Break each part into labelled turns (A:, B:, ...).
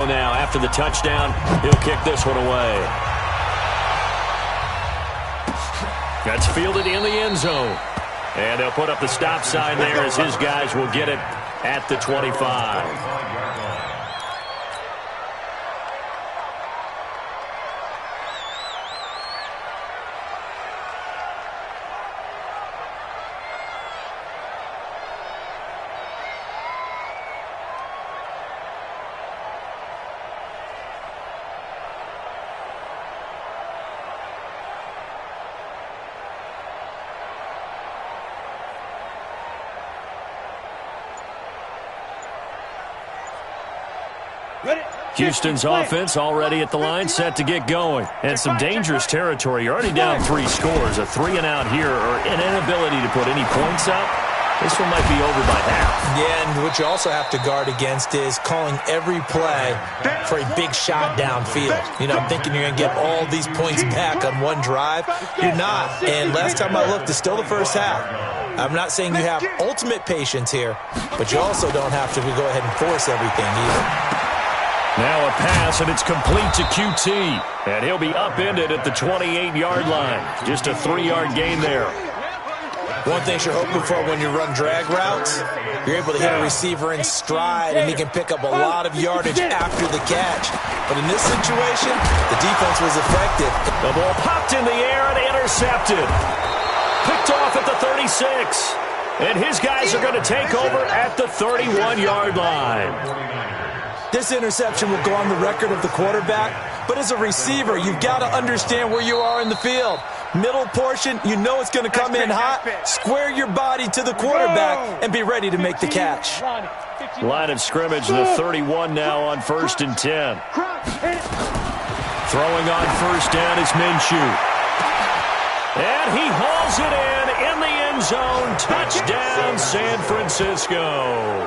A: Now, after the touchdown, he'll kick this one away. That's fielded in the end zone. And they'll put up the stop sign there as his guys will get it at the 25. Houston's offense already at the line, set to get going. And some dangerous territory. You're already down 3 scores. A 3-and-out here, or an inability to put any points up. This one might be over by half. Yeah, and what you also have to guard against is calling every play for a big shot downfield. You know, thinking you're going to get all these points back on one drive. You're not. And last time I looked, it's still the first half. I'm not saying you have ultimate patience here, but you also don't have to go ahead and force everything either. Now a pass, and it's complete to QT. And he'll be upended at the 28-yard line. Just a 3-yard gain there. One thing you're hoping for when you run drag routes, you're able to hit a receiver in stride, and he can pick up a lot of yardage after the catch. But in this situation, the defense was effective. The ball popped in the air and intercepted. Picked off at the 36. And his guys are going to take over at the 31-yard line. This interception will go on the record of the quarterback, but as a receiver, you've got to understand where you are in the field. Middle portion, you know it's going to come in hot. Square your body to the quarterback and be ready to make the catch. Line of scrimmage, the 31 now on 1st and 10. Throwing on first down is Minshew. And he hauls it in the end zone. Touchdown, San Francisco.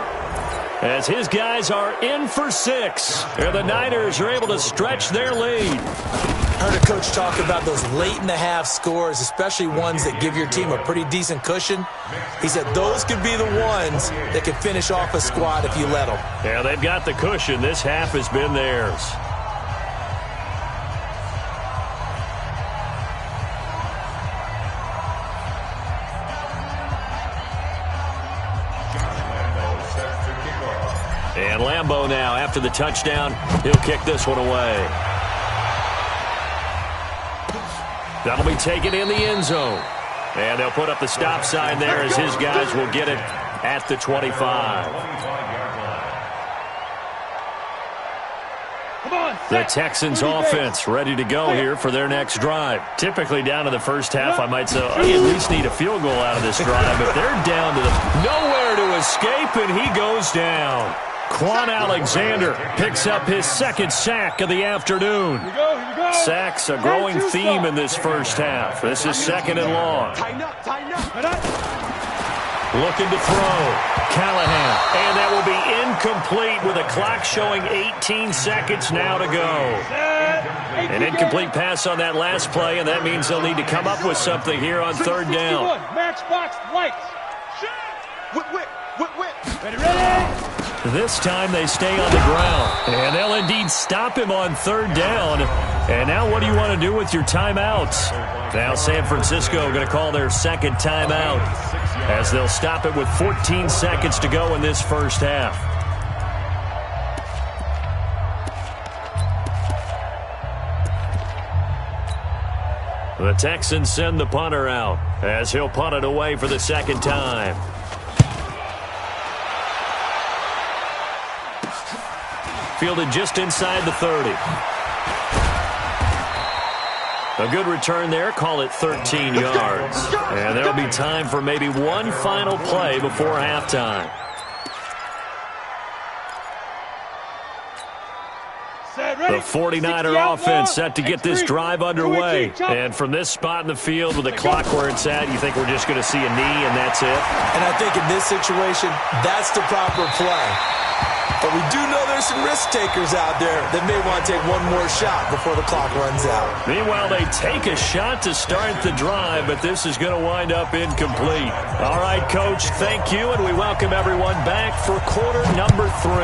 A: As his guys are in for 6. And the Niners are able to stretch their lead. Heard a coach talk about those late-in-the-half scores, especially ones that give your team a pretty decent cushion. He said those could be the ones that can finish off a squad if you let them. Yeah, they've got the cushion. This half has been theirs. And Lambeau now, after the touchdown, he'll kick this one away. That'll be taken in the end zone. And they'll put up the stop sign there as his guys will get it at the 25. The Texans offense ready to go here for their next drive. Typically down to the first half, I might say, oh, you at least need a field goal out of this drive. But they're down to nowhere to escape, and he goes down. Quan Alexander picks up his 2nd sack of the afternoon. Here we go. Sacks a growing theme in this first half. This is 2nd and long. Looking to throw. Callahan. And that will be incomplete with a clock showing 18 seconds now to go. An incomplete pass on that last play, and that means they'll need to come up with something here on 3rd down.
B: Matchbox lights. Ready.
A: This time they stay on the ground, and they'll indeed stop him on 3rd down. And now what do you want to do with your timeouts? Now San Francisco going to call their 2nd timeout as they'll stop it with 14 seconds to go in this first half. The Texans send the punter out as he'll punt it away for the 2nd time. Fielded just inside the 30. A good return there. Call it 13 yards. And there'll be time for maybe one final play before halftime. The 49er offense set to get this drive underway. And from this spot in the field with the clock where it's at, you think we're just going to see a knee and that's it?
C: And I think in this situation, that's the proper play. But we do know there's some risk takers out there that may want to take one more shot before the clock runs out.
A: Meanwhile, they take a shot to start the drive, but this is going to wind up incomplete. All right, Coach, thank you, and we welcome everyone back for quarter number 3.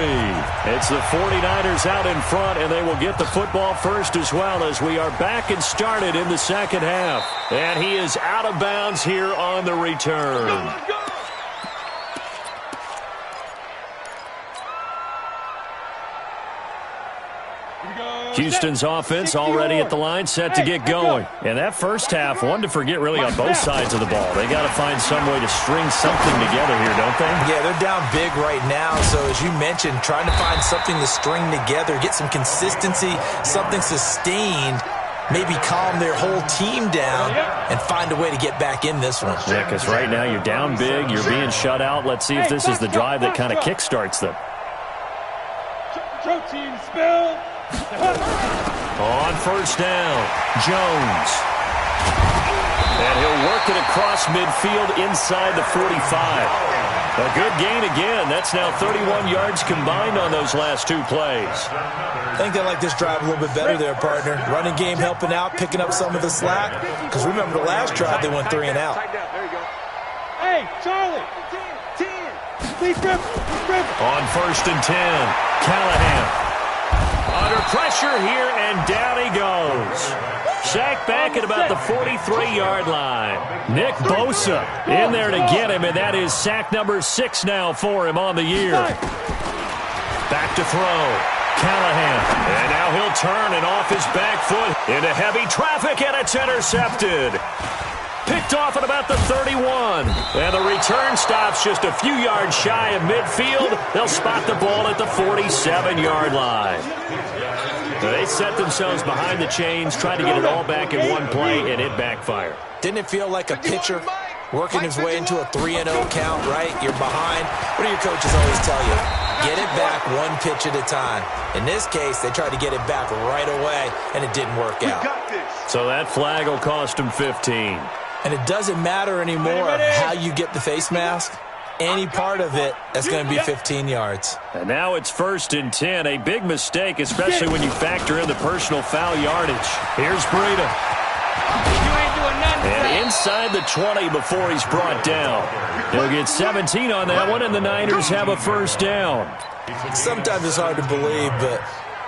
A: It's the 49ers out in front, and they will get the football first as well as we are back and started in the second half. And he is out of bounds here on the return. Houston's offense already at the line, set to get going. And that first half, one to forget really on both sides of the ball. They got to find some way to string something together here, don't they?
C: Yeah, they're down big right now. So as you mentioned, trying to find something to string together, get some consistency, something sustained, maybe calm their whole team down and find a way to get back in this one.
A: Yeah, because right now you're down big, you're being shut out. Let's see if this is the drive that kind of kickstarts them.
B: Team spill.
A: On first down, Jones. And he'll work it across midfield inside the 45. A good gain again. That's now 31 yards combined on those last 2 plays.
C: I think they like this drive a little bit better there, partner. Running game helping out, picking up some of the slack. Because remember the last drive, they went 3 and out.
B: Hey, Charlie. 10.
A: On first and 10, Callahan. Under pressure here, and down he goes. Sacked back at about the 43-yard line. Nick Bosa in there to get him, and that is sack number 6 now for him on the year. Back to throw. Callahan. And now he'll turn and off his back foot into heavy traffic, and it's intercepted. Picked off at about the 31. And the return stops just a few yards shy of midfield. They'll spot the ball at the 47-yard line. They set themselves behind the chains, trying to get it all back in one play, and it backfired.
C: Didn't it feel like a pitcher working his way into a 3-0 count, right? You're behind. What do your coaches always tell you? Get it back one pitch at a time. In this case, they tried to get it back right away, and it didn't work out.
A: So that flag will cost him 15.
C: And it doesn't matter anymore how you get the face mask. Any part of it, that's going to be 15 yards.
A: And now it's first and 10. A big mistake, especially when you factor in the personal foul yardage. Here's Breida. And inside the 20 before he's brought down. He'll get 17 on that one, and the Niners have a first down.
C: Sometimes it's hard to believe, but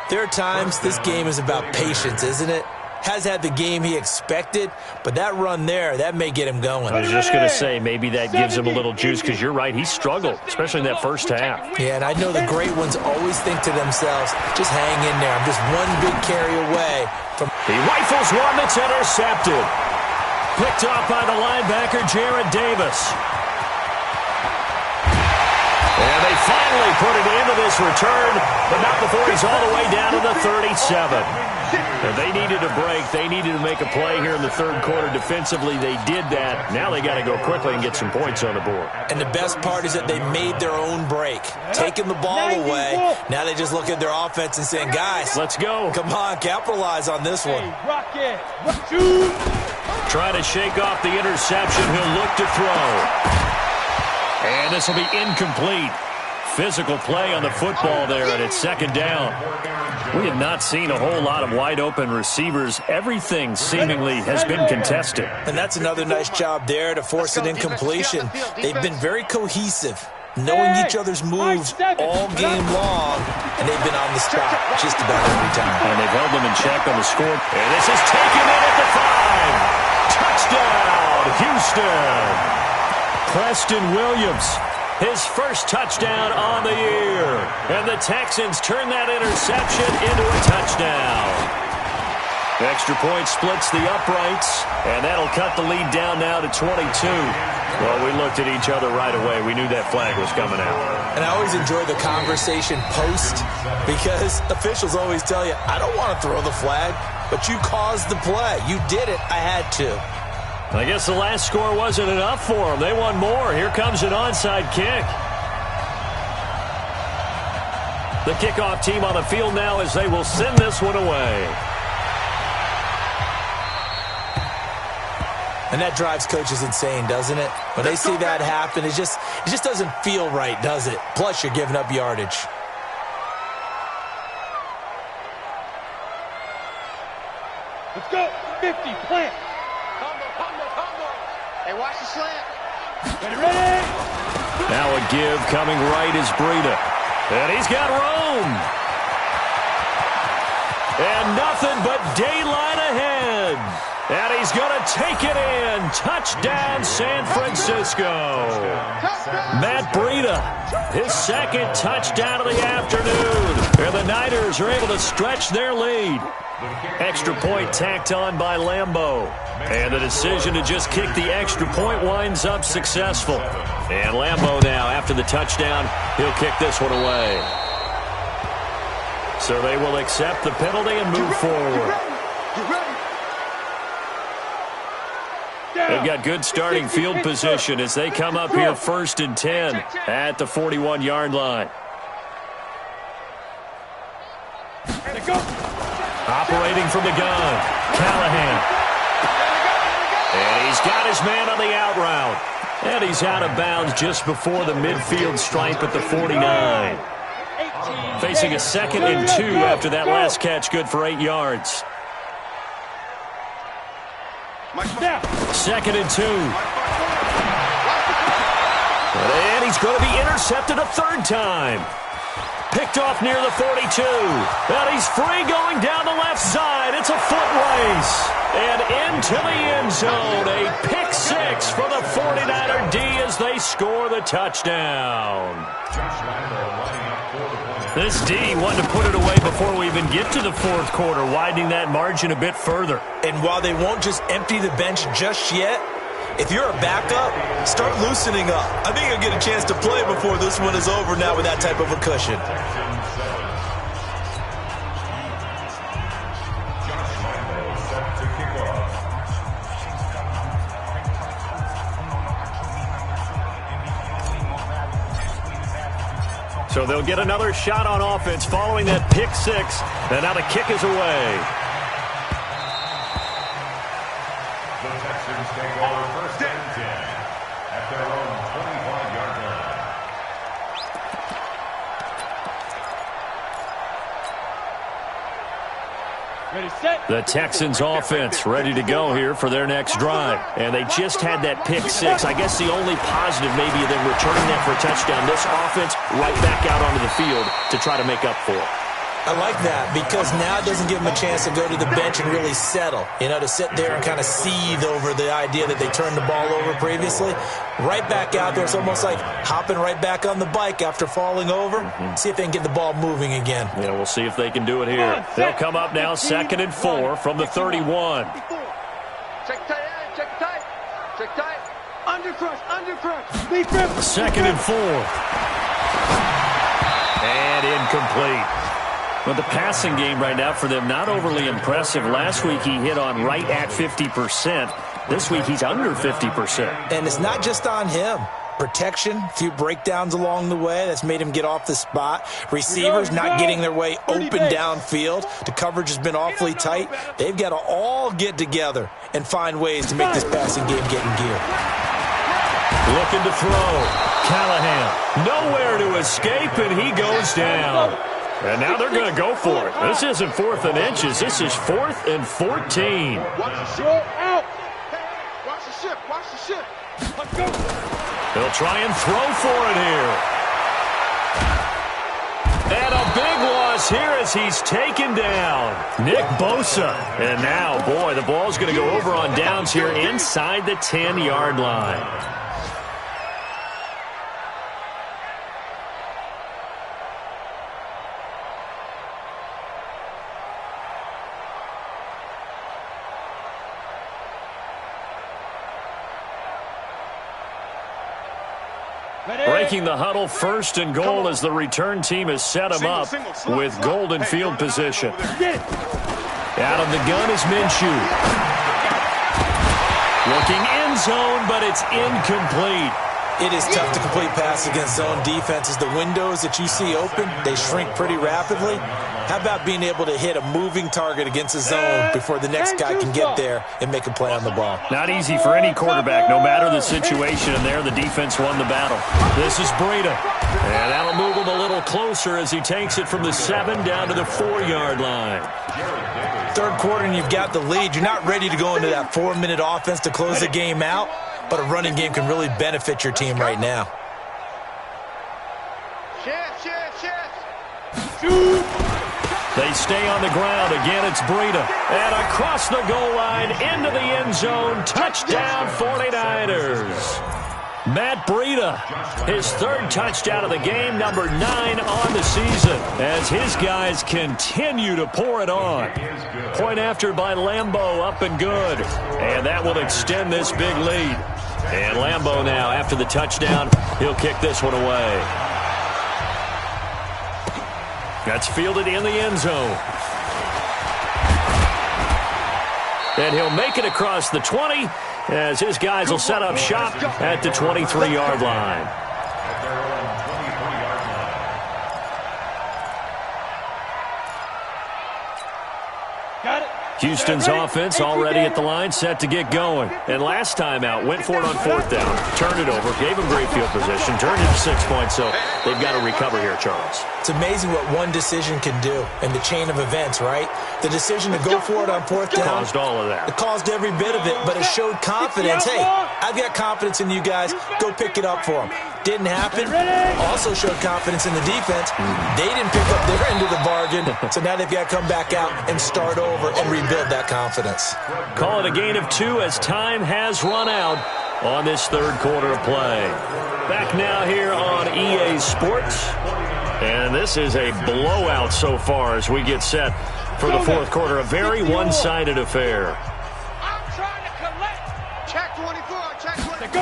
C: there are times this game is about patience, isn't it? Has had the game he expected, but that run there, that may get him going.
A: I was just going to say, maybe that gives him a little juice, because you're right, he struggled, especially in that first half.
C: Yeah, and I know the great ones always think to themselves, just hang in there. I'm just one big carry away from...
A: He rifles one that's intercepted. Picked off by the linebacker, Jared Davis. And they finally put it into this return, but not before he's all the way down to the 37. And they needed a break. They needed to make a play here in the third quarter defensively. They did that. Now they got to go quickly and get some points on the board.
C: And the best part is that they made their own break. Taking the ball away. Now they just look at their offense and saying, guys,
A: let's go.
C: Come on, capitalize on this one.
A: Trying to shake off the interception. He'll look to throw. And this will be incomplete. Physical play on the football there, and it's second down. We have not seen a whole lot of wide-open receivers. Everything seemingly has been contested.
C: And that's another nice job there to force an incompletion. They've been very cohesive, knowing each other's moves all game long, and they've been on the spot just about every time.
A: And they've held them in check on the score. And this is taken in at the 5. Touchdown, Houston. Preston Williams. His first touchdown on the year. And the Texans turn that interception into a touchdown. Extra point splits the uprights, and that'll cut the lead down now to 22. Well, we looked at each other right away. We knew that flag was coming out.
C: And I always enjoy the conversation post, because officials always tell you, I don't want to throw the flag, but you caused the play. You did it. I had to.
A: I guess the last score wasn't enough for them. They want more. Here comes an onside kick. The kickoff team on the field now as they will send this one away.
C: And that drives coaches insane, doesn't it? When they see that happen, it just doesn't feel right, does it? Plus, you're giving up yardage.
B: Let's go. 50, plant.
D: Combo. Hey, watch the slant.
B: Ready.
A: Now a give coming right is Breida. And he's got room. And nothing but daylight ahead. And he's going to take it in. Touchdown, San Francisco. Matt Breida, his second touchdown of the afternoon. And the Niners are able to stretch their lead. Extra point tacked on by Lambeau. And the decision to just kick the extra point winds up successful. And Lambeau now, after the touchdown, he'll kick this one away. So they will accept the penalty and move forward. They've got good starting field position as they come up here 1st and 10 at the 41-yard line. Operating from the gun, Callahan. And he's got his man on the out route. And he's out of bounds just before the midfield stripe at the 49. Facing a 2nd and 2 after that last catch, good for 8 yards. 2nd and 2. And he's going to be intercepted a 3rd time. Picked off near the 42. And he's free going down the left side. It's a foot race. And into the end zone. A pick 6 for the 49er D as they score the touchdown. This D wanted to put it away before we even get to the 4th quarter, widening that margin a bit further.
C: And while they won't just empty the bench just yet, if you're a backup, start loosening up. I think you'll get a chance to play before this one is over now with that type of a cushion.
A: So they'll get another shot on offense following that pick 6. And now the kick is away.
E: The Texans take over 1st and 10 at their own 25-yard line.
B: Ready, set.
A: The Texans offense ready to go here for their next drive. And they just had that pick 6. I guess the only positive maybe of them returning that for a touchdown. This offense right back out onto the field to try to make up for it.
C: I like that because now it doesn't give them a chance to go to the bench and really settle. You know, to sit there and kind of seethe over the idea that they turned the ball over previously. Right back out there. It's almost like hopping right back on the bike after falling over. See if they can get the ball moving again.
A: Yeah, we'll see if they can do it here. They'll come up now 2nd and 4 from the 31.
D: Check tight, check tight. Check tight. Under crush.
A: 2nd and 4. And incomplete. But the passing game right now for them, not overly impressive. Last week he hit on right at 50%. This week he's under 50%.
C: And it's not just on him. Protection, a few breakdowns along the way. That's made him get off the spot. Receivers not getting their way open downfield. The coverage has been awfully tight. They've got to all get together and find ways to make this passing game get in gear.
A: Looking to throw. Callahan nowhere to escape, and he goes down. And now they're going to go for it. This isn't 4th and inches. This is 4th and 14.
D: Watch the ship. Out. Watch the ship. Watch the ship. Let's go.
A: They'll try and throw for it here. And a big loss here as he's taken down. Nick Bosa. And now, boy, the ball's going to go over on downs here inside the 10-yard line. Breaking the huddle, 1st and goal as the return team has set him up with golden field position. Out of the gun is Minshew. Looking end zone, but it's incomplete.
C: It is tough to complete passes against zone defenses. The windows that you see open, they shrink pretty rapidly. How about being able to hit a moving target against a zone before the next guy can get there and make a play on the ball?
A: Not easy for any quarterback, no matter the situation, and there the defense won the battle. This is Breida, and that'll move him a little closer as he takes it from the 7 down to the 4-yard line.
C: Third quarter and you've got the lead. You're not ready to go into that 4-minute offense to close the game out, but a running game can really benefit your team right now.
A: They stay on the ground. Again, it's Breida. And across the goal line, into the end zone. Touchdown, 49ers. Matt Breida, his third touchdown of the game, number 9 on the season, as his guys continue to pour it on. Point after by Lambeau, up and good. And that will extend this big lead. And Lambeau now, after the touchdown, he'll kick this one away. That's fielded in the end zone. And he'll make it across the 20 as his guys will set up shop at the 23-yard line.
B: Got it.
A: Houston's offense already at the line, set to get going. And last time out, went for it on 4th down, turned it over, gave them great field position, turned it to 6 points, so they've got to recover here, Charles.
C: It's amazing what one decision can do in the chain of events, right? The decision to go for it on 4th down.
A: Caused all of that.
C: It caused every bit of it, but it showed confidence. Hey, I've got confidence in you guys. Go pick it up for them. Didn't happen. Also showed confidence in the defense. They didn't pick up their end of the bargain, so now they've got to come back out and start over and rebuild that confidence.
A: Call it a gain of 2 as time has run out on this third quarter of play. Back now here on EA Sports. And this is a blowout so far as we get set for the fourth quarter. A very one-sided affair.
D: I'm trying to collect. Check 24. Check 24.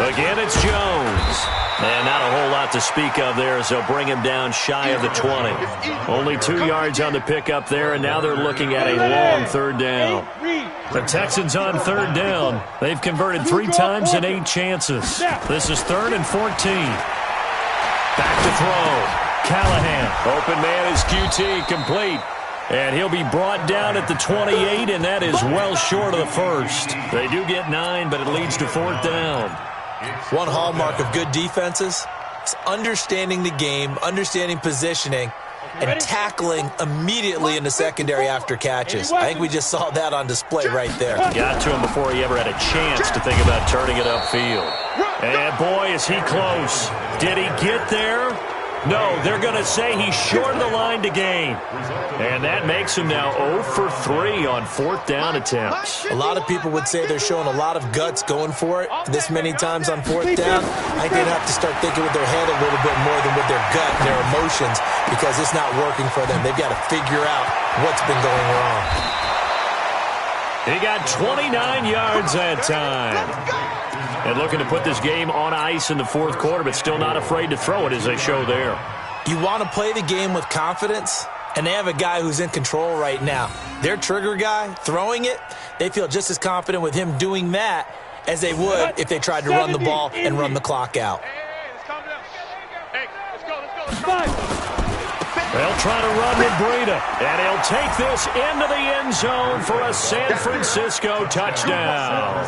A: Again, it's Jones. And not a whole lot to speak of there as they'll bring him down shy of the 20. Only 2 yards on the pickup there, and now they're looking at a long 3rd down. The Texans on 3rd down. They've converted 3 times in 8 chances. This is 3rd and 14. Back to throw. Callahan. Open man is QT, complete. And he'll be brought down at the 28, and that is well short of the first. They do get 9, but it leads to 4th down.
C: One hallmark of good defenses is understanding the game, understanding positioning, and tackling immediately in the secondary after catches. I think we just saw that on display right there.
A: Got to him before he ever had a chance to think about turning it upfield. And boy, is he close. Did he get there? No, they're going to say he's short of the line to gain. And that makes him now 0 for 3 on 4th down attempts.
C: A lot of people would say they're showing a lot of guts going for it this many times on 4th down. I think they'd have to start thinking with their head a little bit more than with their gut and their emotions because it's not working for them. They've got to figure out what's been going wrong.
A: He got 29 yards that time. And looking to put this game on ice in the 4th quarter, but still not afraid to throw it as they show there.
C: You want to play the game with confidence, and they have a guy who's in control right now. Their trigger guy, throwing it, they feel just as confident with him doing that as they would if they tried to run the ball and run the clock out.
A: They'll try to run with Breida, and he'll take this into the end zone for a San Francisco touchdown.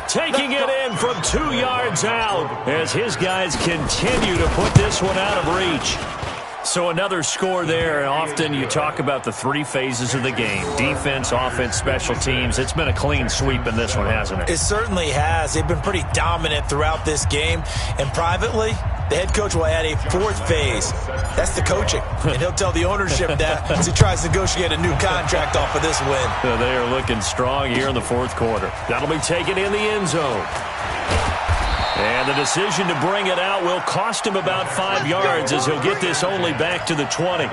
A: Taking it in from 2 yards out as his guys continue to put this one out of reach. So another score there, and often you talk about the 3 phases of the game. Defense, offense, special teams. It's been a clean sweep in this one, hasn't it?
C: It certainly has. They've been pretty dominant throughout this game. And privately, the head coach will add a 4th phase. That's the coaching. And he'll tell the ownership that as he tries to negotiate a new contract off of this win.
A: They are looking strong here in the 4th quarter. That'll be taken in the end zone. And the decision to bring it out will cost him about 5 yards as he'll get this only back to the 20.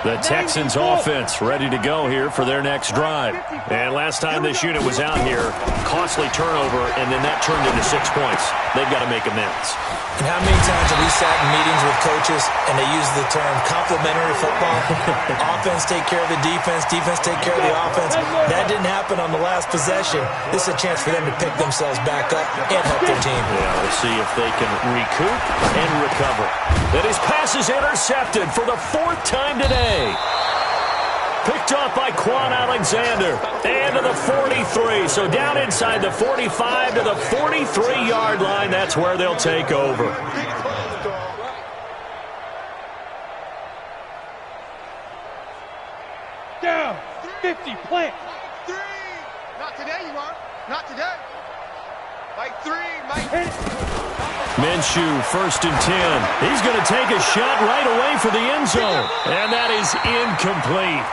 A: The Texans offense ready to go here for their next drive. And last time this unit was out here, costly turnover, and then that turned into 6 points. They've got to make amends.
C: And how many times have we sat in meetings with coaches and they use the term complementary football? Offense take care of the defense, defense take care of the offense. That didn't happen on the last possession. This is a chance for them to pick themselves back up and help their team.
A: Yeah, we'll see if they can recoup and recover. And his pass is intercepted for the 4th time today. Picked off by Quan Alexander. And to the 43. So down inside the 45 to the 43-yard line. That's where they'll take over.
B: Down. 50, plant.
D: 3. Not today, you are. Not today. Mike 3, Mike.
A: Minshew, 1st and 10. He's going to take a shot right away for the end zone. And that is incomplete.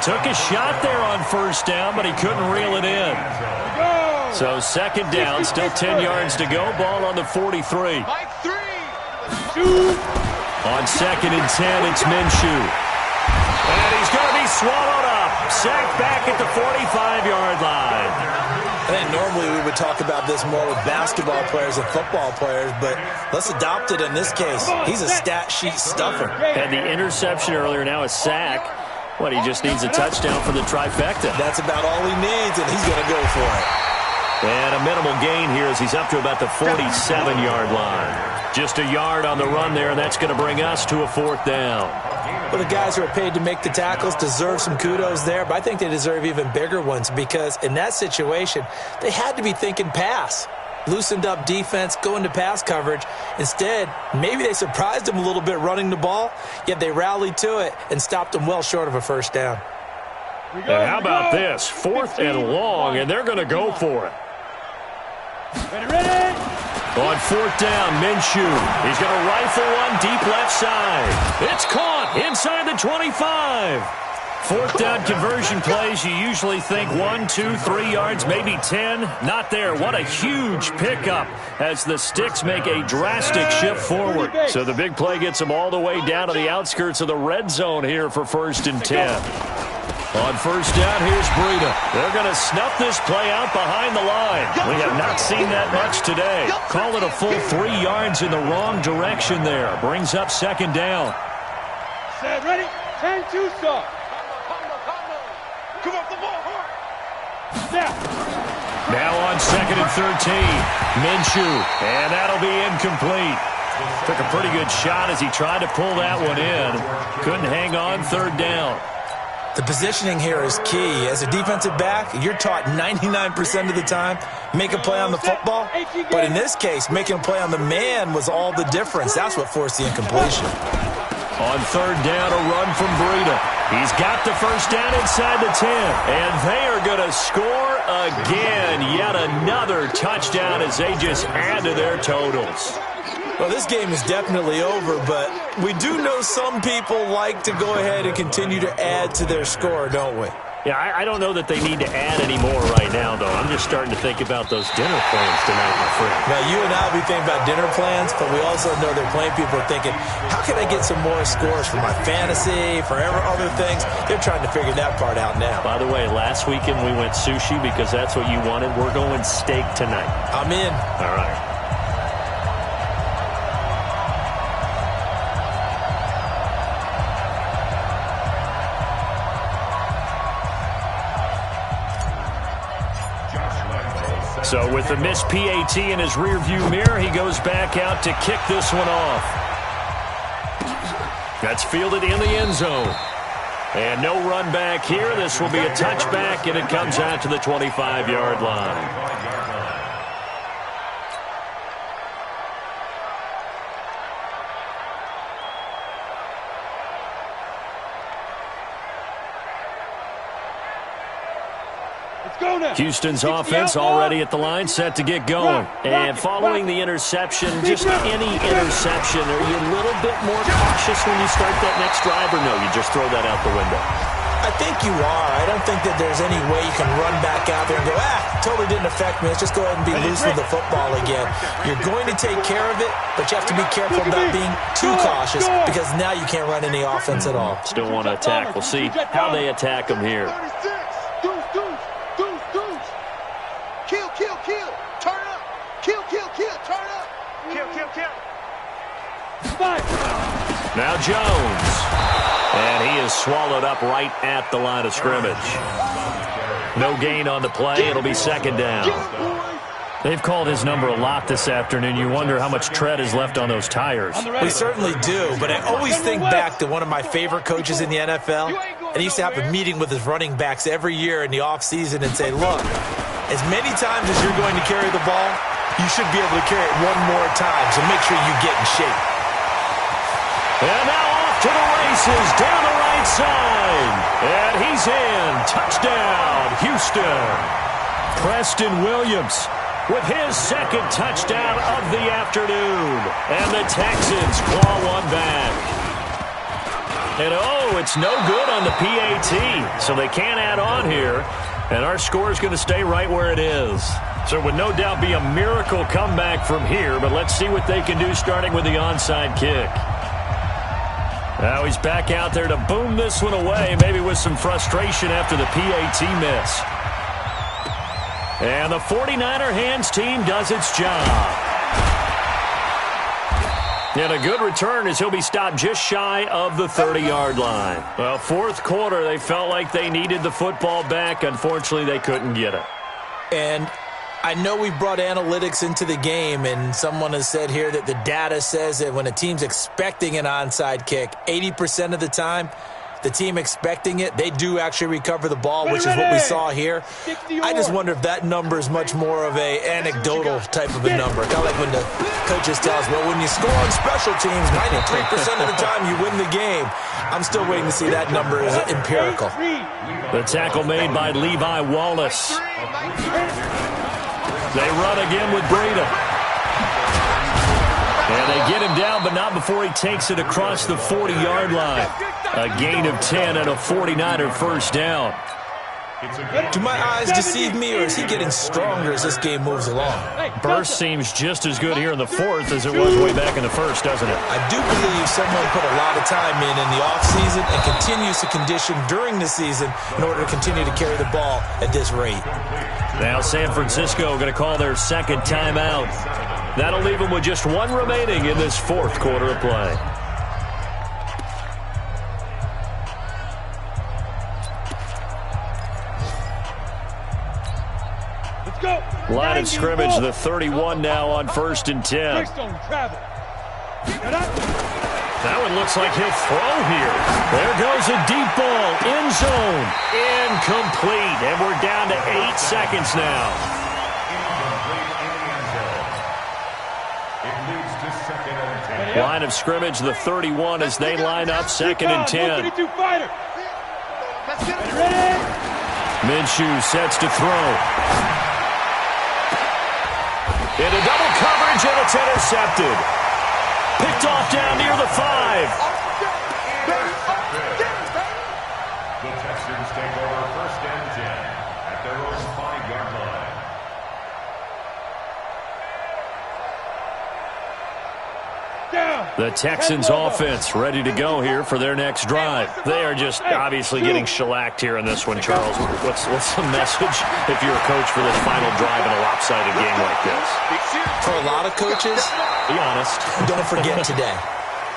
A: Took a shot there on 1st down, but he couldn't reel it in. So 2nd down, still 10 yards to go. Ball on the 43.
D: Mike 3.
A: On 2nd and 10, it's Minshew. And he's going to be swallowed up. Sacked back at the 45-yard line.
C: I think normally we would talk about this more with basketball players and football players, but let's adopt it in this case. He's a stat sheet stuffer.
A: Had the interception earlier, now a sack. What, he just needs a touchdown for the trifecta.
C: That's about all he needs, and he's going to go for it.
A: And a minimal gain here as he's up to about the 47-yard line. Just a yard on the run there, and that's going to bring us to a 4th down.
C: Well, the guys who are paid to make the tackles deserve some kudos there, but I think they deserve even bigger ones because in that situation, they had to be thinking pass. Loosened up defense, going to pass coverage. Instead, maybe they surprised him a little bit running the ball, yet they rallied to it and stopped him well short of a 1st down.
A: And how about this? 4th and long, and they're going to go for it.
B: Ready.
A: On 4th down, Minshew. He's going to rifle one deep left side. It's caught inside the 25. 4th down conversion plays, you usually think 1, 2, 3 yards, maybe 10. Not there. What a huge pickup as the Sticks make a drastic shift forward. So the big play gets them all the way down to the outskirts of the red zone here for 1st and 10. On 1st down, here's Breida. They're going to snuff this play out behind the line. We have not seen that much today. Call it a full 3 yards in the wrong direction there. Brings up 2nd down.
B: Set, ready, 10-2 stop.
D: Come on, the ball,
B: Snap.
A: Now on 2nd and 13, Minshew, and that'll be incomplete. Took a pretty good shot as he tried to pull that one in. Couldn't hang on 3rd down.
C: The positioning here is key. As a defensive back, you're taught 99% of the time, make a play on the football. But in this case, making a play on the man was all the difference. That's what forced the incompletion.
A: On 3rd down, a run from Breida. He's got the 1st down inside the 10. And they are going to score again. Yet another touchdown as they just add to their totals.
C: Well, this game is definitely over, but we do know some people like to go ahead and continue to add to their score, don't we?
A: Yeah, I don't know that they need to add any more right now, though. I'm just starting to think about those dinner plans tonight, my friend.
C: Now, you and I will be thinking about dinner plans, but we also know there are plenty of people are thinking, how can I get some more scores for my fantasy, for other things? They're trying to figure that part out now.
A: By the way, last weekend we went sushi because that's what you wanted. We're going steak tonight.
C: I'm in.
A: All right. So with the missed PAT in his rearview mirror, he goes back out to kick this one off. That's fielded in the end zone. And no run back here. This will be a touchback, and it comes out to the 25-yard line. Houston's offense already at the line, set to get going. And following the interception, just any interception, are you a little bit more cautious when you start that next drive, or no, you just throw that out the window?
C: I I think you are. I don't think that there's any way you can run back out there and go, totally didn't affect me. Let's just go ahead and be loose with the football again. You're going to take care of it, but you have to be careful about being too cautious because now you can't run any offense at all.
A: Still want to attack. We'll see how they attack them here.
D: 36. Deuce. Kill. Turn up. Kill. Turn up. Kill.
A: Now Jones. And he is swallowed up right at the line of scrimmage. No gain on the play. It'll be second down. They've called his number a lot this afternoon. You wonder how much tread is left on those tires.
C: We certainly do, but I always think back to one of my favorite coaches in the NFL, and he used to have a meeting with his running backs every year in the offseason and say, look, as many times as you're going to carry the ball, you should be able to carry it one more time, so make sure you get in shape.
A: And now off to the races, down the right side. And he's in. Touchdown, Houston. Preston Williams with his second touchdown of the afternoon. And the Texans claw one back. And it's no good on the PAT, so they can't add on here. And our score is going to stay right where it is. So it would no doubt be a miracle comeback from here, but let's see what they can do starting with the onside kick. Now he's back out there to boom this one away, maybe with some frustration after the PAT miss. And the 49er hands team does its job. And a good return as he'll be stopped just shy of the 30-yard line. Well, fourth quarter, they felt like they needed the football back. Unfortunately, they couldn't get it.
C: And I know we brought analytics into the game, and someone has said here that the data says that when a team's expecting an onside kick, 80% of the time, the team expecting it, they do actually recover the ball, which is what we saw here. I just wonder if that number is much more of a anecdotal type of a number. Kind of like when the coaches tell us, well, when you score on special teams, 93% of the time you win the game. I'm still waiting to see that number is empirical.
A: The tackle made by Levi Wallace. They run again with Breida. And they get him down, but not before he takes it across the 40-yard line. A gain of 10 and a 49er first down.
C: Do my eyes deceive me, or is he getting stronger as this game moves along?
A: Burst seems just as good here in the fourth as it was way back in the first, doesn't it?
C: I do believe someone put a lot of time in the offseason and continues to condition during the season in order to continue to carry the ball at this rate.
A: Now San Francisco going to call their second timeout. That'll leave them with just one remaining in this fourth quarter of play. Line of scrimmage, the 31 now on 1st and 10. That one looks like he'll throw here. There goes a deep ball, end zone, incomplete. And we're down to 8 seconds now. Line of scrimmage, the 31 as they line up 2nd and 10. Minshew sets to throw. Into double coverage, and it's intercepted. Picked off down near the 5.
E: The Texans take over 1st and 10 at their own 5-yard line.
A: The Texans offense ready to go here for their next drive. They are just obviously getting shellacked here in this one, Charles. What's the message if you're a coach for this final drive in a lopsided game like this?
C: For a lot of coaches,
A: be honest,
C: don't forget today.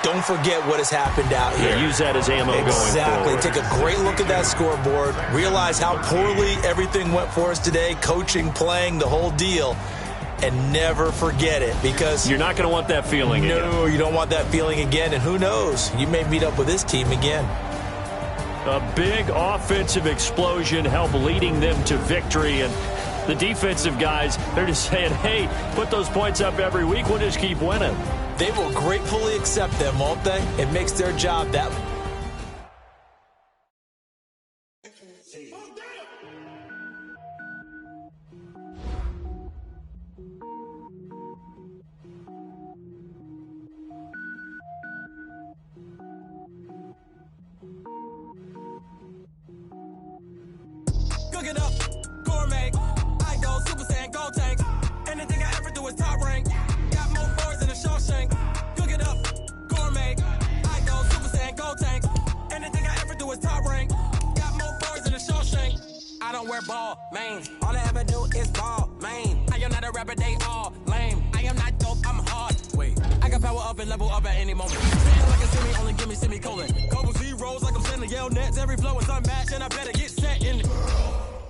C: Don't forget what has happened out here.
A: Yeah, use that as ammo going forward.
C: Exactly. Take a great look at that scoreboard. Realize how poorly everything went for us today. Coaching, playing, the whole deal. And never forget it, because
A: you're not going to want that feeling again.
C: No, you don't want that feeling again. And who knows? You may meet up with this team again.
A: A big offensive explosion helped leading them to victory. And the defensive guys, they're just saying, hey, put those points up every week. We'll just keep winning.
C: They will gratefully accept them, won't they? It makes their job that
F: Cook it up, gourmet. I go Super Saiyan, gold tank. Anything I ever do is top rank. Got more bars than a Shawshank. Cook it up, gourmet. I go Super Saiyan, gold tank. Anything I ever do is top rank. Got more bars than a Shawshank. I don't wear ball, man. All I ever do is ball, man. I am not a rapper, they all lame. I am not dope, I'm hard. Wait, I got power up and level up at any moment. Spitting like a semi, only give me semicolon. Couple zeros like I'm sending yell nets. Every flow is unmatched and I better get set in.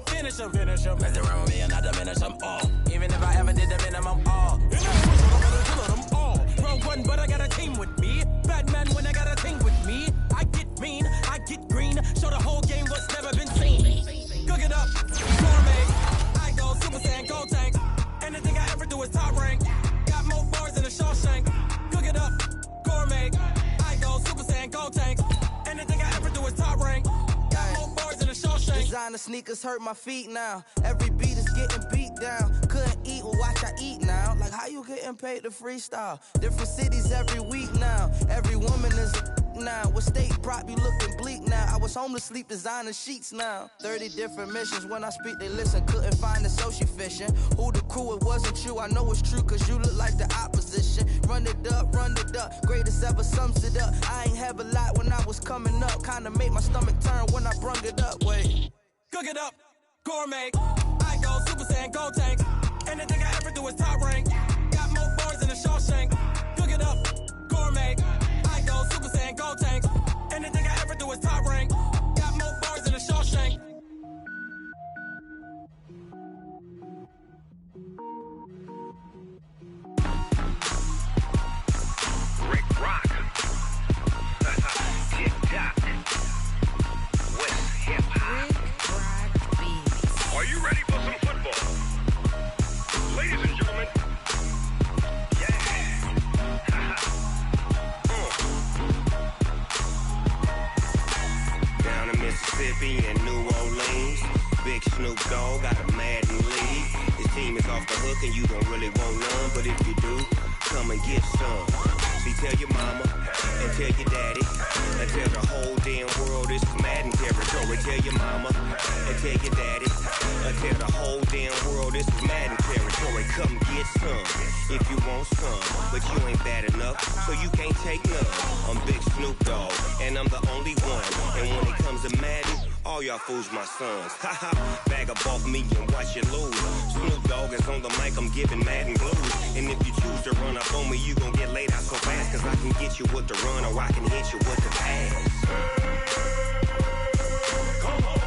F: Finish them. Mess around with me and I diminish them all. Even if I ever did the minimum all. You know I better kill them all. Rogue one, but I got a team with me. Batman when I got a team with me. I get mean, I get green. Show the whole game what's never been seen. Cook it up, gourmet. I go Super Saiyan, gold tank. Anything I ever do is top rank. Got more bars than a Shawshank. Cook it up, gourmet. I go Super Saiyan, gold tank. Anything I ever do is top rank. Got more bars than a Shawshank.
G: Designer sneakers hurt my feet now. Every beat is getting beat down. Couldn't eat, well watch I eat now. Like how you getting paid to freestyle? Different cities every week now. Every woman is a now. What state prop you looking bleak now? I was homeless, sleep designer sheets now. 30 different missions. When I speak, they listen. Couldn't find it, so she fishing. Who the crew? It wasn't you. I know it's true, cause you look like the opposition. Run it up. Greatest ever sums it up. I ain't have a lot when I was coming up. Kinda made my stomach turn when I brung it up. Wait.
F: Cook it up, gourmet. I go Super Saiyan, gold tank. Anything I ever do is top rank. Got more bars than a Shawshank. Cook it up, gourmet. I go Super Saiyan, gold tank. Anything I ever do is top rank. Got more bars than a Shawshank.
H: Rick Rock. Tick-tock. West hip-hop. Are you ready for some football? Ladies and gentlemen. Yeah. Down in Mississippi and New Orleans, Big Snoop Dogg got a Madden league. His team is off the hook and you don't really want none, but if you do, come and get some. See, tell your mama and tell your daddy and tell the whole damn world this is Madden territory. Tell your mama and tell your daddy and tell the whole damn world this is Madden territory. Come get some if you want some, but you ain't bad enough, so you can't take none. I'm Big Snoop Dogg and I'm the only one. And when it comes to Madden, all y'all fools my sons. Haha, bag up off me and watch you lose. Snoop Dogg is on the mic, I'm giving Madden blues. And if you choose to run up on me, you gon' get laid out so fast, cause I can get you with the run or I can hit you with the pass. Come on.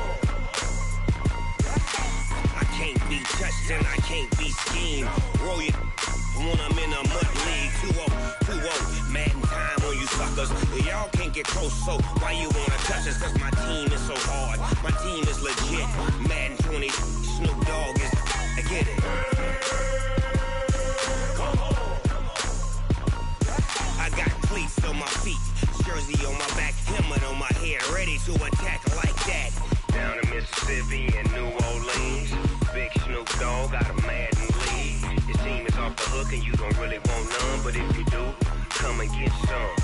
H: I can't be touched and I can't be schemed. Roll it when I'm in a mud league. 2-0, Madden time on you suckers. Y'all can't get close, so why you wanna touch us? Cause my team is so hard, my team is legit. Madden 20, Snoop Dogg is, I get it. Come on. I got cleats on my feet, jersey on my back, helmet on my head, ready to attack like that. Down in Mississippi and New Orleans, Big Snoop Dogg got a Madden league. His team is off the hook and you don't really want none, but if you do, come and get some.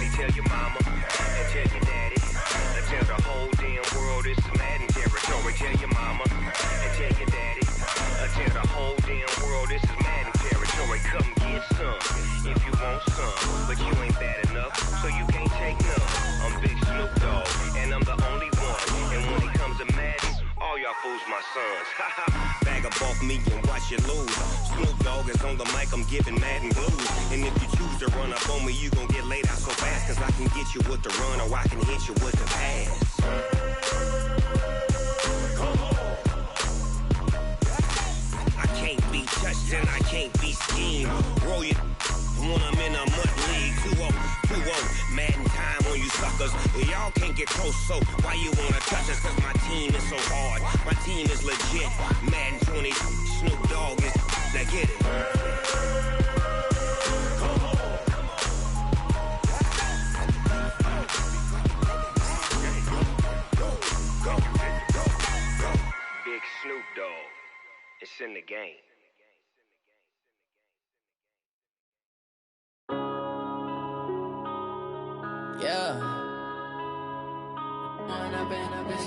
H: See, tell your mama and tell your daddy and tell the whole damn world this is Madden territory. Tell your mama and tell your daddy and tell the whole damn world this is Madden territory. Come get some if you want some, but you ain't bad enough, so you can't take none. I'm Big Snoop Dogg and I'm the only one. And when it comes to Madden, all y'all fools my sons. Bag up off me and watch you lose. Snoop Dogg is on the mic, I'm giving Madden blues. And if you choose to run up on me, you gon' get laid out so fast, cause I can get you with the run or I can hit you with the pass. Come on. I can't be touched and I can't be schemed. Roll it when I'm in a mud league. 2-0, Madden time on you suckers. Y'all can't get close, so why you wanna touch us? Cause my team is so hard, my team is legit. Madden 20, Snoop Dogg is, now get it. Come on. Go. Big Snoop Dogg, it's in the game.
I: Yeah. Up in a bitch.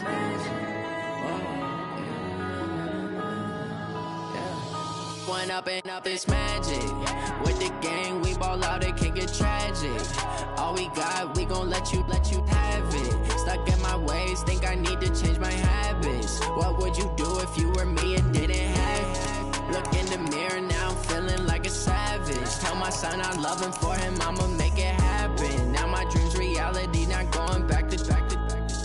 I: Pouring up and up this magic. With the gang, we ball out, it can get tragic. All we got, we gon' let you have it. Stuck in my ways, think I need to change my habits. What would you do if you were me and didn't have it? Look in the mirror now, I'm feeling like a savage. Tell my son I love him, for him I'ma make it happen. Now my dream's reality, not going back to.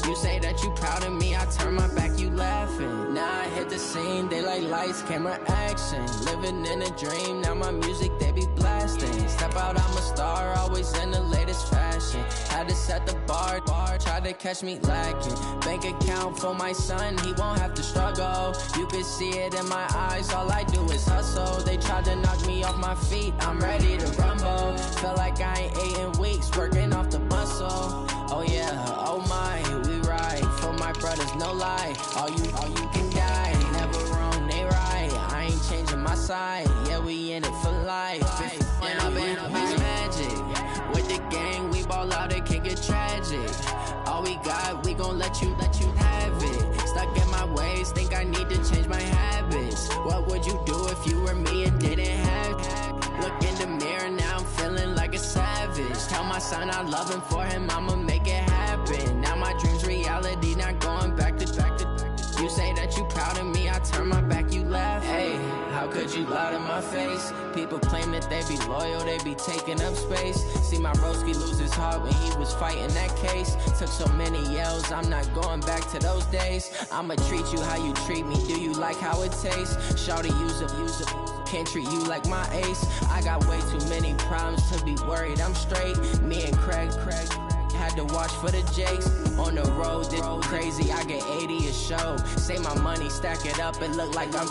I: You say that you proud of me, I turn my back, you laughing. Now I hit the scene, they like lights, camera, action. Living in a dream, now my music, they be blasting. Step out, I'm a star, always in the latest fashion. Had to set the bar, try to catch me lacking. Bank account for my son, he won't have to struggle. You can see it in my eyes, all I do is hustle. They tried to knock me off my feet, I'm ready to rumble. Feel like I ain't ate in weeks, working off the muscle. Oh yeah, oh my, we ride for my brothers, no lie. All you can die, never wrong, they right. I ain't changing my side, yeah, we in it for life. When up it's magic. With the gang, we ball out, it can get tragic. All we got, we gon' let you have it. Stuck in my ways, think I need to change my habits. What would you do if you were me and didn't have it? Look in the mirror, now I'm feeling like a savage. Tell my son I love him, for him I'ma make it happen. Now my dream's reality, not going back to. You say that you proud of me, I turn my back, you laugh. Hey, how could you lie to my face? People claim that they be loyal, they be taking up space. See my broski lose his heart when he was fighting that case. Took so many yells, I'm not going back to those days. I'ma treat you how you treat me, do you like how it tastes? Shawty, use it. Can't treat you like my ace. I got way too many problems to be worried, I'm straight. Me and Craig had to watch for the Jakes. On the road, this crazy, I get 80 a show. Say my money, stack it up, it look like I'm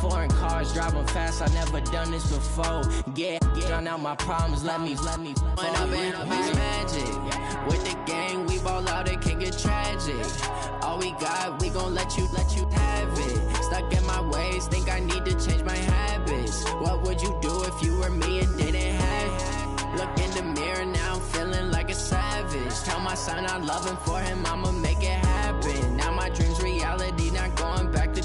I: foreign cars, driving fast, I never done this before. Yeah, drown out my problems, let me fall. When up it's magic. With the gang, we ball out, it can get tragic. All we got, we gon' let you have it. Stuck in my ways, think I need to change my habits. What would you do if you were me and didn't have it? Look in the mirror, now I'm feeling like a savage. Tell my son I love him, for him I'ma make it happen. Now my dream's reality, not going back to.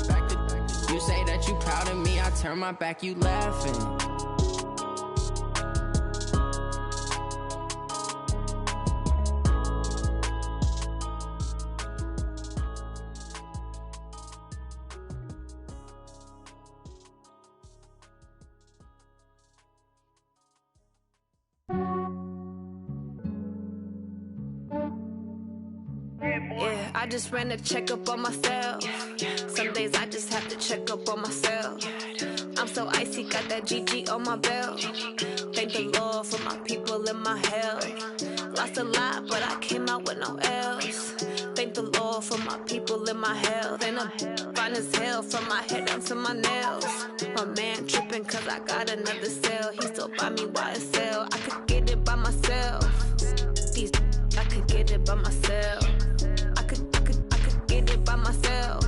I: You say that you proud of me, I turn my back, you laughing.
J: Yeah, I just ran a checkup on myself. Some days I just have to check up on myself. I'm so icy, got that GG on my belt. Thank the Lord for my people in my health. Lost a lot, but I came out with no L's. Thank the Lord for my people in my health. And I'm fine as hell from my head down to my nails. My man tripping cause I got another cell. He still buy me YSL. I could get it by myself. These I could get it by myself. I could get it by myself.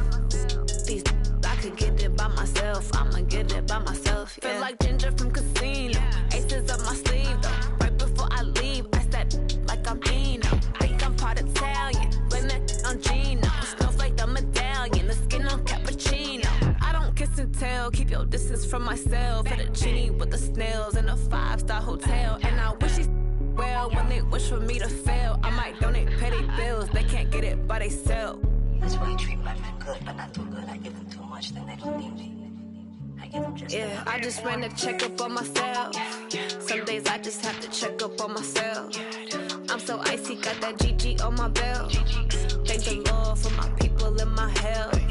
J: These I could get it by myself. I'ma get it by myself. Yeah. Feel like Ginger from Casino. Aces up my sleeve though. Right before I leave, I step like I'm Dino. Think I'm part Italian. Blame that on Gino. Smells like the medallion. The skin on cappuccino. I don't kiss and tell. Keep your distance from myself. Fettuccine with the snails in a 5-star hotel. And I wish he's well when they wish for me to fail. I might donate petty bills. They can't get it by themselves.
K: That's why you treat my men good, but not too good. I give them too much, then they don't need me. I give them just
J: yeah, I just ran a checkup on myself. Some days I just have to check up on myself. I'm so icy, got that GG on my belt. Thank the Lord for my people in my health.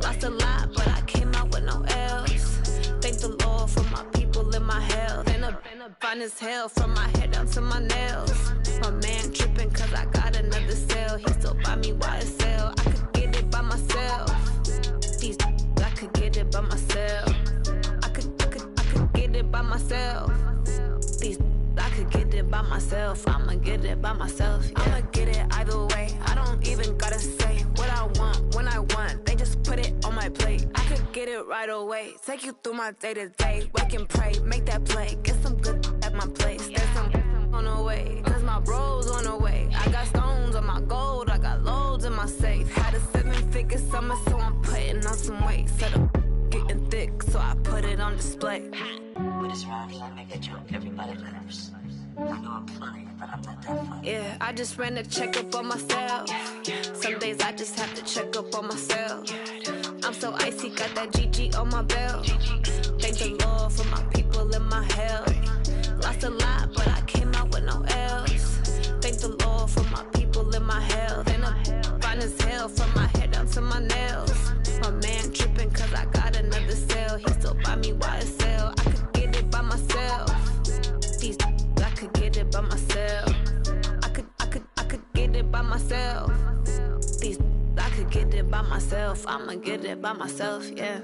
J: Lost a lot, but I came out with no L's. Thank the Lord for my people in my health. And I'm fine as hell from my head down to my nails. My man tripping cause I got another cell. He still buy me YSL. I could get it by myself. These I could get it by myself. I could get it by myself. These I could get it by myself. I'ma get it by myself. Yeah. I'ma get it either way. I don't even gotta say what I want when I want. They just put it on my plate. I could get it right away. Take you through my day to day. Wake and pray, make that play. Get some good at my place. There's some on the way, cause my bro's on the way. I got stones on my gold. I got loads in my safe. Had a 7-figure summer, so I'm putting on some weight. Set up getting thick, so I put it on on display.
K: With this round here, I make a joke, everybody laughs. I know I'm funny, but I'm not that funny.
J: Yeah, I just ran a checkup on myself. Some days I just have to check up on myself. I'm so icy, got that GG on my belt. Thank the Lord for my people and my health. Lost a lot, but I came out with no L's. Thank the Lord for my people and my health. And I'm fine as hell from my head down to my nails. My man tripping cause I got another cell. He still buy me YSL. I could get it by myself. These I could get it by myself. I could get it by myself. These I could get it by myself. I'ma get it by myself, yeah.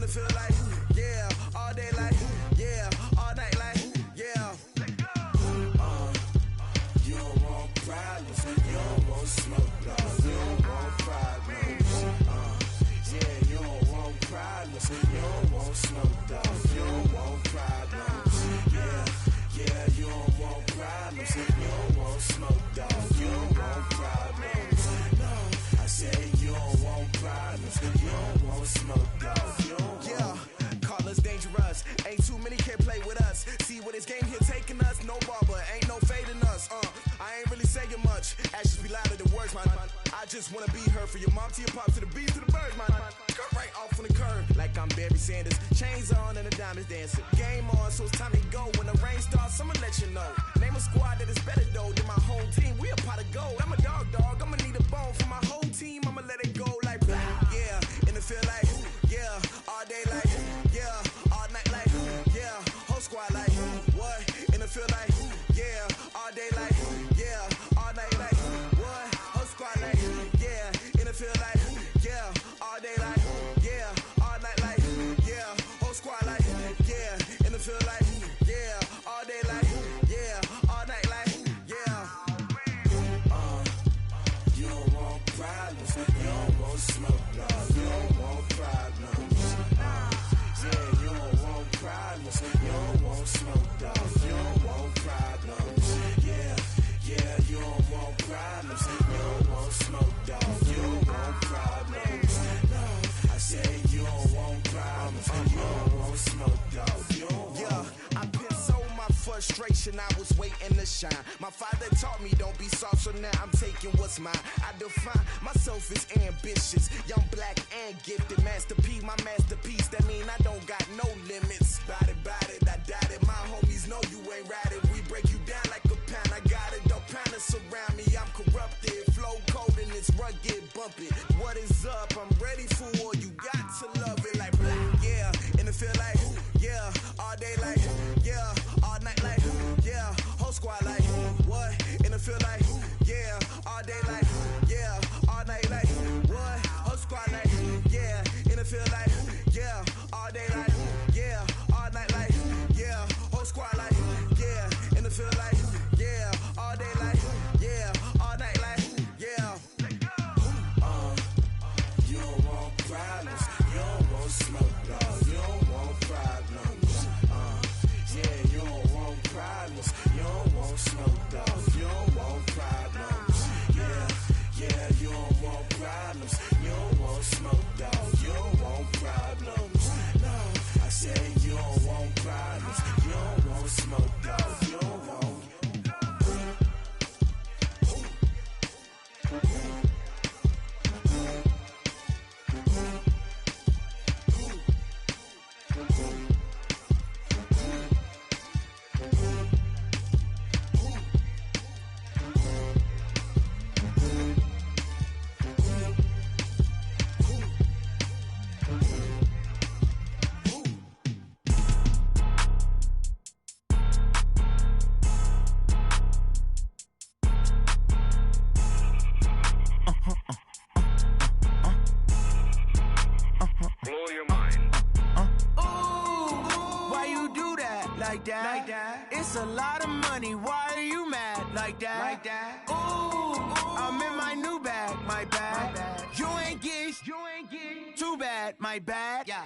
L: Feel like, yeah, all day like us. Ain't too many can play with us. See where this game here taking us. No barber, ain't no fading us. I ain't really saying much. Actions be louder than words, man. I just wanna be her for your mom to your pop to the beat to the birds, man. Cut right off on the curb like I'm Barry Sanders. Chains on and the diamonds dancing. Game on, so it's time to go. When the rain starts, I'ma let you know. Name a squad that is better though than my whole team. We a pot of gold. I'm a dog. I'ma need a bone for my whole team. I'ma let it go like yeah. In the field like yeah. All day like yeah. All night like yeah. Whole squad like what? In the field like yeah. All day like yeah. All night like what? Whole squad like yeah. In the field like yeah. All day like yeah. All night like yeah. Whole squad like yeah. In the field like yeah. All day like yeah. All night like yeah. You don't want problems. You don't want smoke, no. You don't want problems. Yeah, you don't want problems. You don't want smoke, dog. You don't want problems. Yeah, you don't want problems. You don't want smoke, dog. You don't want problems. No, I said you don't want problems. You don't want smoke, dog. You don't want. Yeah, I've been so my frustration. I was waiting to shine. My father taught me don't be soft, so now I'm taking what's mine. I define myself as ambitious, young, black, and gifted. Master P, my masterpiece. That mean I don't got no limits. Bout it, I doubt it. My homies know you ain't ratted. We break you down like a pound. I got it, don't pound us around me. I'm corrupted, flow cold and it's rugged, bump it. What is up? I'm ready for war. You got to love it like black, yeah. In the field like yeah. All day like yeah. All night like yeah. Whole squad like what? In the field like yeah. All day like yeah. All night like what? Whole squad like yeah. In the field like yeah. All day like yeah. All night like yeah. Whole squad like yeah. In the field like yeah. All day like yeah. All night like yeah. You don't want problems. You don't want smoke, dog. You don't want problems. Yeah, you don't want problems. You don't want smoke, dog. You don't want problems. Yeah, you don't want problems. You don't want smoke, dog. You don't want problems. No, I said you don't want problems. You don't want smoke, dog. You don't want. It's a lot of money, why are you mad like that? Ooh, I'm in my new bag, my bad. You ain't get too bad, my bad. Yeah.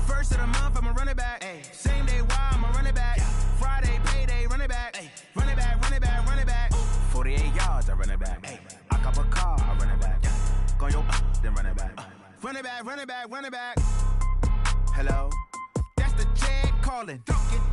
L: First of the month, I'ma run it back. Ay. Same day, why I'ma run it back. Yeah. Friday, payday, run it back. Ay. Run it back, run it back, run it back. 48 yards, I run it back. Ay. I cop a car, I run it back. Yeah. Go yo, then run it back. Run it back, run it back, run it back. Hello? That's the check calling.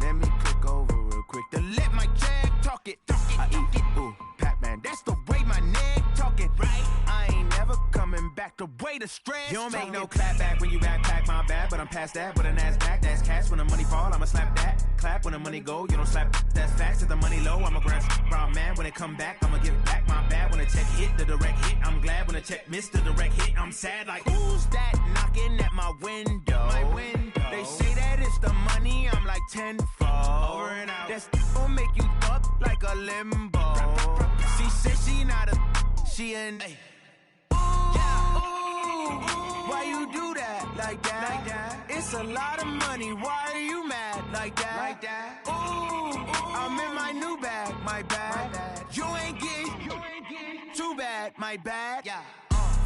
L: Let me click over real quick to let my check talk it. I eat it, ooh, Pac-Man. That's the way my neck talking. Right? I ain't never coming back the way the stress. You don't make no clap back when you backpack, my bad. But I'm past that with a NASDAQ. That's cash when the money fall, I'ma slap that. Clap when the money go, you don't slap. That's fast. If the money low, I'ma grab brown man. When it come back, I'ma give back my bad. When the check hit, the direct hit. I'm glad when the check missed the direct hit. I'm sad like, who's that knocking at my window? My window. They say that it's the money, I'm like tenfold. Over and out. That's gon' make you up like a limbo. She said she not a, she an. Ooh, why you do that like that? It's a lot of money, why are you mad like that? Ooh, I'm in my new bag, my bad. You ain't get too bad, my bad. Yeah.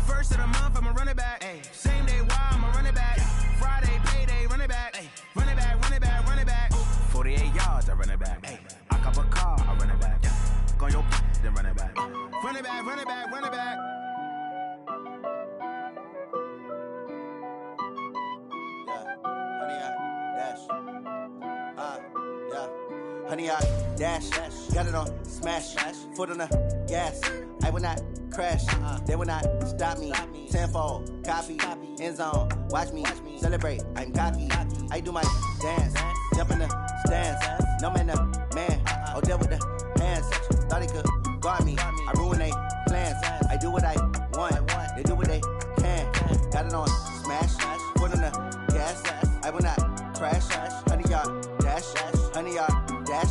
L: First of the month, I'ma run it back. Ay. Same day, why I'ma run it back. Yeah. Friday, payday, run it back. Ay. Run it back, run it back, run it back. 48 yards, I run it back. Ay. I cop a car, I run it back. Yeah. Go yo, then run it back. Run it back, run it back, run it back. Yeah, honey, dash.
M: honey, I dash. Got it on smash, foot on the gas. I will not crash, they will not stop me. Tenfold, copy, end zone, watch me celebrate. I'm cocky, I do my dance, jump in the stands. No man, the man, oh, deal with the hands. Thought he could guard me, I ruin they plans. I do what I want, they do what they can. Got it on smash, foot on the gas. I will not crash, honey, y'all dash, honey, y'all dash,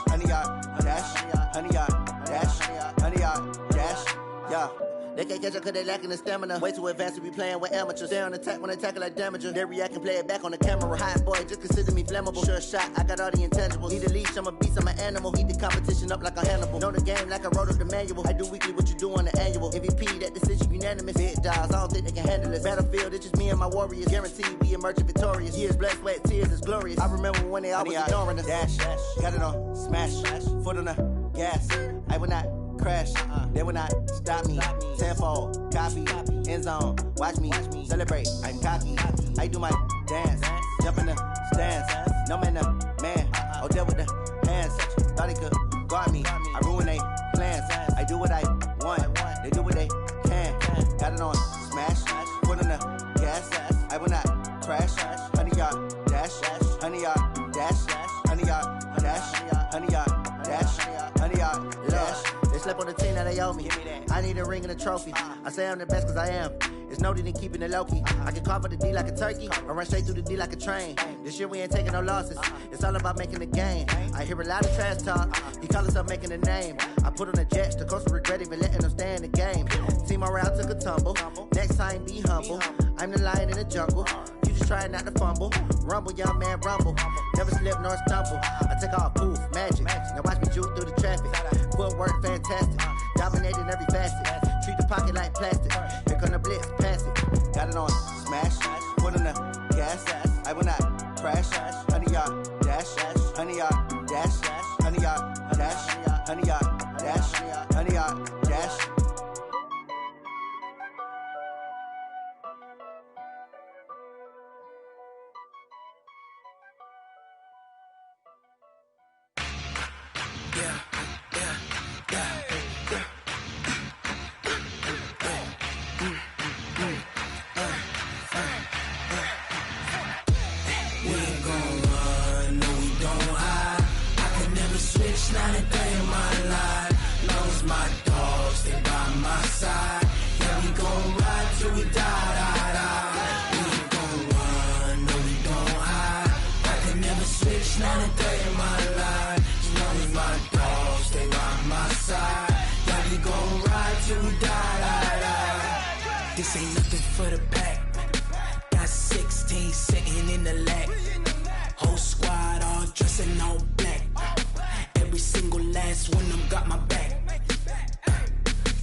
M: honey, y'all dash, honey, y'all dash, honey, y'all dash, yeah. They can't catch up cause they lacking the stamina. Way too advanced to be playing with amateurs. Stay on attack when they tackle like damager. They react and play it back on the camera. Hot boy, just consider me flammable. Sure shot, I got all the intangibles. Need a leash, I'm a beast, I'm an animal. Heat the competition up like a Hannibal. Know the game like I wrote up the manual. I do weekly what you do on the annual. MVP, that decision unanimous. Big dogs, I don't think they can handle it. Battlefield, it's just me and my warriors. Guaranteed we emerging victorious. Years, blood, sweat, tears, is glorious. I remember when they always ignoring us. Dash, got it on smash, foot on the gas. I will not crash, they will not stop me. Tenfold, copy, end zone, watch me celebrate. I'm cocky, I do my dance, jump in the stands. No man, the man, oh, deal with the hands. Thought he could guard me, I ruin they plans. I do what I want, they do what they can. Got it on smash, foot on the gas. I will not crash, honey, y'all dash, honey, y'all dash, honey, y'all dash, honey, y'all dash, honey, y'all dash. They slept on the team that they owe me. I need a ring and a trophy. I say I'm the best cause I am. It's no need in keeping it low-key. I can carve for the D like a turkey, or run straight through the D like a train. This year we ain't taking no losses. It's all about making the game. I hear a lot of trash talk. He call himself making a name. I put on the Jets, the coach regret even letting them stay in the game. Team morale took a tumble. Next time be humble. I'm the lion in the jungle. You just trying not to fumble. Rumble, young man, rumble. Never slip nor stumble. I take off, poof, magic. Now watch me juke through the traffic. Footwork fantastic. Dominating every facet. Treat the pocket like plastic. Here come the blitz, pass it. Got it on smash, foot on the gas. I will not crash, honey, y'all dash, honey, y'all dash, honey, y'all dash, honey, y'all dash, honey, y'all dash.
L: Not a day in my life. Long as my dogs, they by my side. Yeah, we gon' ride till we die. We ain't gon' run, no, we don't hide. I can never switch, not a day in my life. As long as my dogs, they by my side. Yeah, we gon' ride till we die. This ain't nothing for the pack. Got 16 sitting in the lap. Whole squad all dressing all black. Every single last one of them got my back.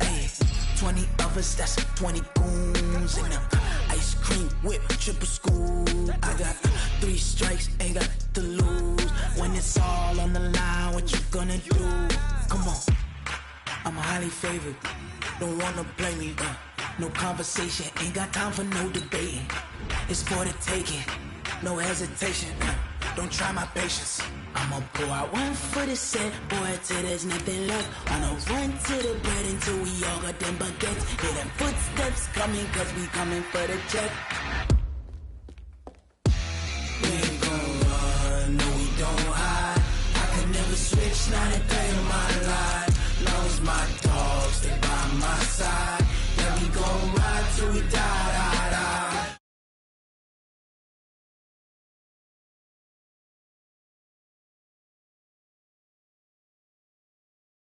L: Hey, 20 of us, that's 20 goons. And ice cream whip, triple school. I got 3 strikes, ain't got to lose. When it's all on the line, what you gonna do? Come on, I'm highly favored. Don't wanna blame me, no conversation, ain't got time for no debating. It's for the taking, no hesitation. Don't try my patience. I'ma pour out one for the set, boy, till there's nothing left. Wanna run to the bread until we all got them baguettes. Hear them footsteps coming, cause we coming for the check.